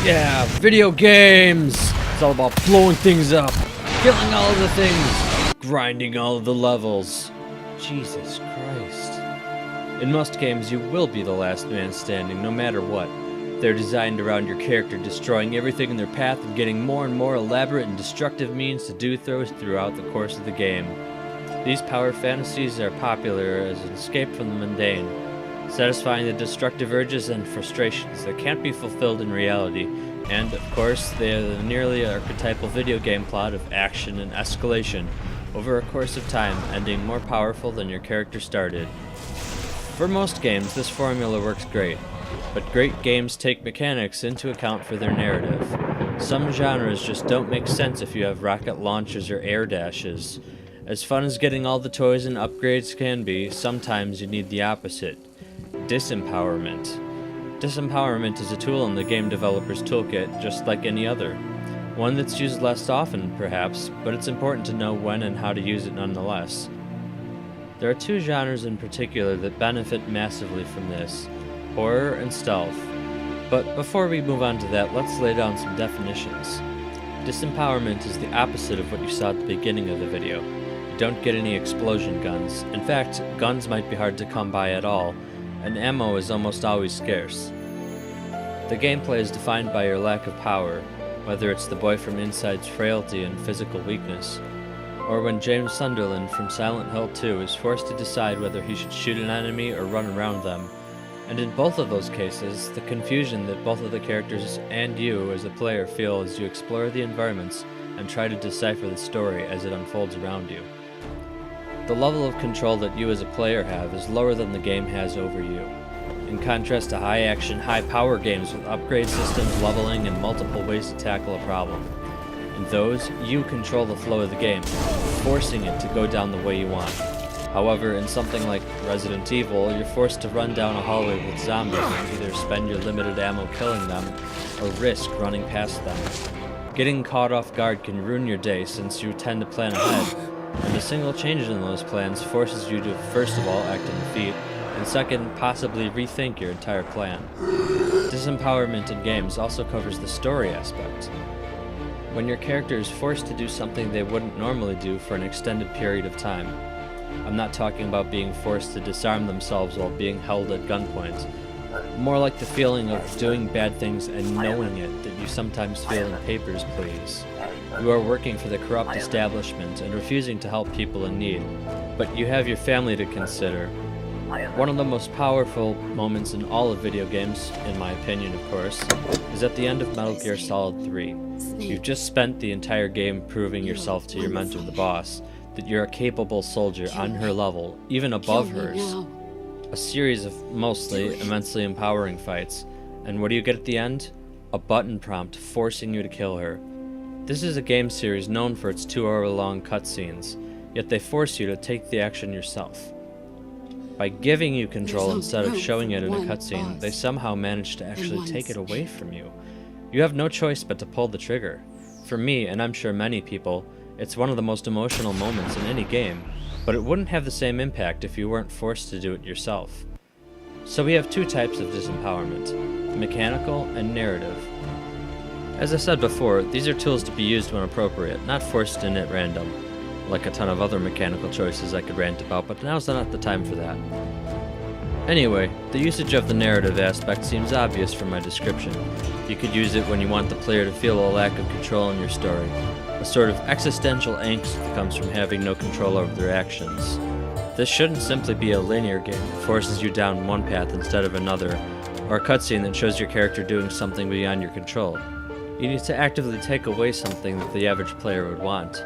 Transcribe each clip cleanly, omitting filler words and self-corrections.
Yeah, video games! It's all about blowing things up, killing all of the things, grinding all of the levels. Jesus Christ. In most games, you will be the last man standing, no matter what. They're designed around your character destroying everything in their path and getting more and more elaborate and destructive means to do throughout the course of the game. These power fantasies are popular as an escape from the mundane, satisfying the destructive urges and frustrations that can't be fulfilled in reality, and, of course, they are the nearly archetypal video game plot of action and escalation, over a course of time, ending more powerful than your character started. For most games, this formula works great, but great games take mechanics into account for their narrative. Some genres just don't make sense if you have rocket launches or air dashes. As fun as getting all the toys and upgrades can be, sometimes you need the opposite. Disempowerment. Disempowerment is a tool in the game developer's toolkit, just like any other. One that's used less often, perhaps, but it's important to know when and how to use it nonetheless. There are two genres in particular that benefit massively from this: horror and stealth. But before we move on to that, let's lay down some definitions. Disempowerment is the opposite of what you saw at the beginning of the video. You don't get any explosion guns. In fact, guns might be hard to come by at all, and ammo is almost always scarce. The gameplay is defined by your lack of power, whether it's the boy from Inside's frailty and physical weakness, or when James Sunderland from Silent Hill 2 is forced to decide whether he should shoot an enemy or run around them. And in both of those cases, the confusion that both of the characters and you as a player feel as you explore the environments and try to decipher the story as it unfolds around you. The level of control that you as a player have is lower than the game has over you. In contrast to high-action, high-power games with upgrade systems, leveling, and multiple ways to tackle a problem. In those, you control the flow of the game, forcing it to go down the way you want. However, in something like Resident Evil, you're forced to run down a hallway with zombies and either spend your limited ammo killing them, or risk running past them. Getting caught off guard can ruin your day since you tend to plan ahead, and a single change in those plans forces you to first of all act in defeat, and second, possibly rethink your entire plan. Disempowerment in games also covers the story aspect. When your character is forced to do something they wouldn't normally do for an extended period of time. I'm not talking about being forced to disarm themselves while being held at gunpoint. More like the feeling of doing bad things and knowing it that you sometimes feel in Papers, Please. You are working for the corrupt establishment and refusing to help people in need, but you have your family to consider. One of the most powerful moments in all of video games, in my opinion of course, is at the end of Metal Gear Solid 3. You've just spent the entire game proving yourself to your mentor, the boss, that you're a capable soldier on her level, even above hers. A series of mostly immensely empowering fights, and what do you get at the end? A button prompt forcing you to kill her. This is a game series known for its 2-hour-long cutscenes, yet they force you to take the action yourself. By giving you control instead of showing it in a cutscene, they somehow manage to actually take it away from you. You have no choice but to pull the trigger. For me, and I'm sure many people, it's one of the most emotional moments in any game, but it wouldn't have the same impact if you weren't forced to do it yourself. So we have two types of disempowerment: mechanical and narrative. As I said before, these are tools to be used when appropriate, not forced in at random, like a ton of other mechanical choices I could rant about, but now's not the time for that. Anyway, the usage of the narrative aspect seems obvious from my description. You could use it when you want the player to feel a lack of control in your story, a sort of existential angst that comes from having no control over their actions. This shouldn't simply be a linear game that forces you down one path instead of another, or a cutscene that shows your character doing something beyond your control. You need to actively take away something that the average player would want.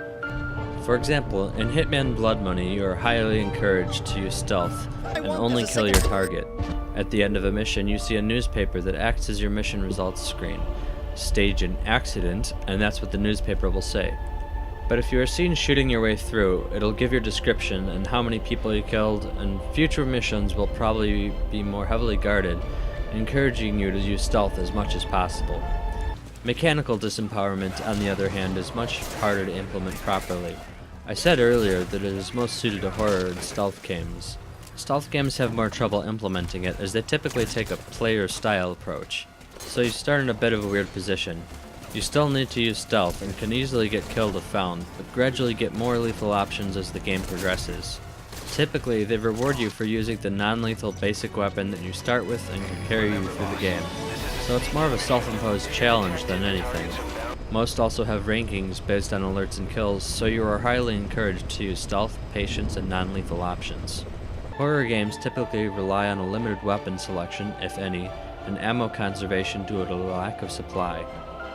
For example, in Hitman Blood Money, you are highly encouraged to use stealth and only kill your target. At the end of a mission, you see a newspaper that acts as your mission results screen. Stage an accident, and that's what the newspaper will say. But if you are seen shooting your way through, it'll give your description and how many people you killed, and future missions will probably be more heavily guarded, encouraging you to use stealth as much as possible. Mechanical disempowerment, on the other hand, is much harder to implement properly. I said earlier that it is most suited to horror and stealth games. Stealth games have more trouble implementing it as they typically take a player-style approach, so you start in a bit of a weird position. You still need to use stealth and can easily get killed if found, but gradually get more lethal options as the game progresses. Typically, they reward you for using the non-lethal basic weapon that you start with and can carry you through the game, so it's more of a self-imposed challenge than anything. Most also have rankings based on alerts and kills, so you are highly encouraged to use stealth, patience, and non-lethal options. Horror games typically rely on a limited weapon selection, if any, and ammo conservation due to a lack of supply.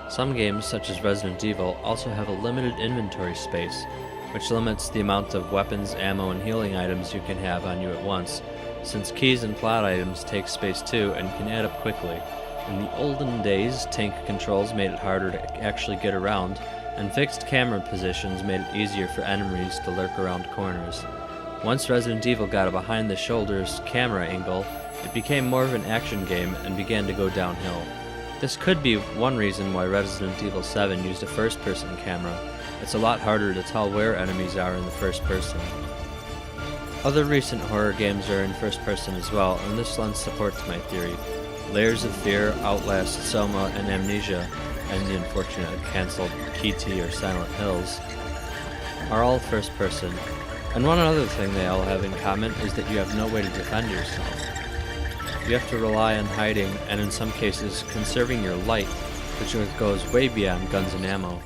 Some games, such as Resident Evil, also have a limited inventory space, which limits the amount of weapons, ammo, and healing items you can have on you at once, since keys and plot items take space too and can add up quickly. In the olden days, tank controls made it harder to actually get around, and fixed camera positions made it easier for enemies to lurk around corners. Once Resident Evil got a behind-the-shoulders camera angle, it became more of an action game and began to go downhill. This could be one reason why Resident Evil 7 used a first-person camera. It's a lot harder to tell where enemies are in the first person. Other recent horror games are in first person as well, and this lends support to my theory. Layers of Fear, Outlast, Soma, and Amnesia, and the unfortunate cancelled PT or Silent Hills, are all first person. And one other thing they all have in common is that you have no way to defend yourself. You have to rely on hiding, and in some cases, conserving your light, which goes way beyond guns and ammo.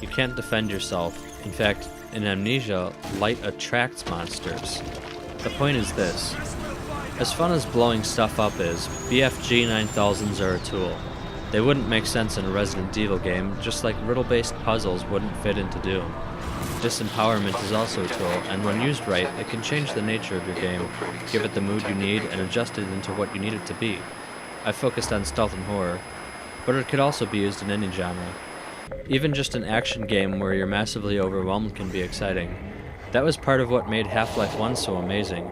You can't defend yourself. In fact, in Amnesia, light attracts monsters. The point is this. As fun as blowing stuff up is, BFG 9000s are a tool. They wouldn't make sense in a Resident Evil game, just like riddle-based puzzles wouldn't fit into Doom. Disempowerment is also a tool, and when used right, it can change the nature of your game, give it the mood you need, and adjust it into what you need it to be. I focused on stealth and horror, but it could also be used in any genre. Even just an action game where you're massively overwhelmed can be exciting. That was part of what made Half-Life 1 so amazing.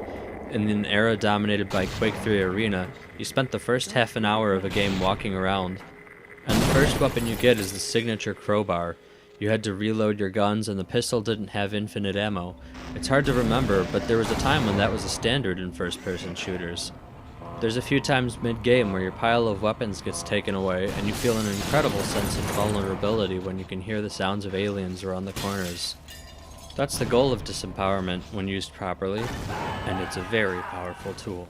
In an era dominated by Quake 3 Arena, you spent the first half an hour of a game walking around, and the first weapon you get is the signature crowbar. You had to reload your guns, and the pistol didn't have infinite ammo. It's hard to remember, but there was a time when that was a standard in first-person shooters. There's a few times mid-game where your pile of weapons gets taken away, and you feel an incredible sense of vulnerability when you can hear the sounds of aliens around the corners. That's the goal of Disempowerment when used properly, and it's a very powerful tool.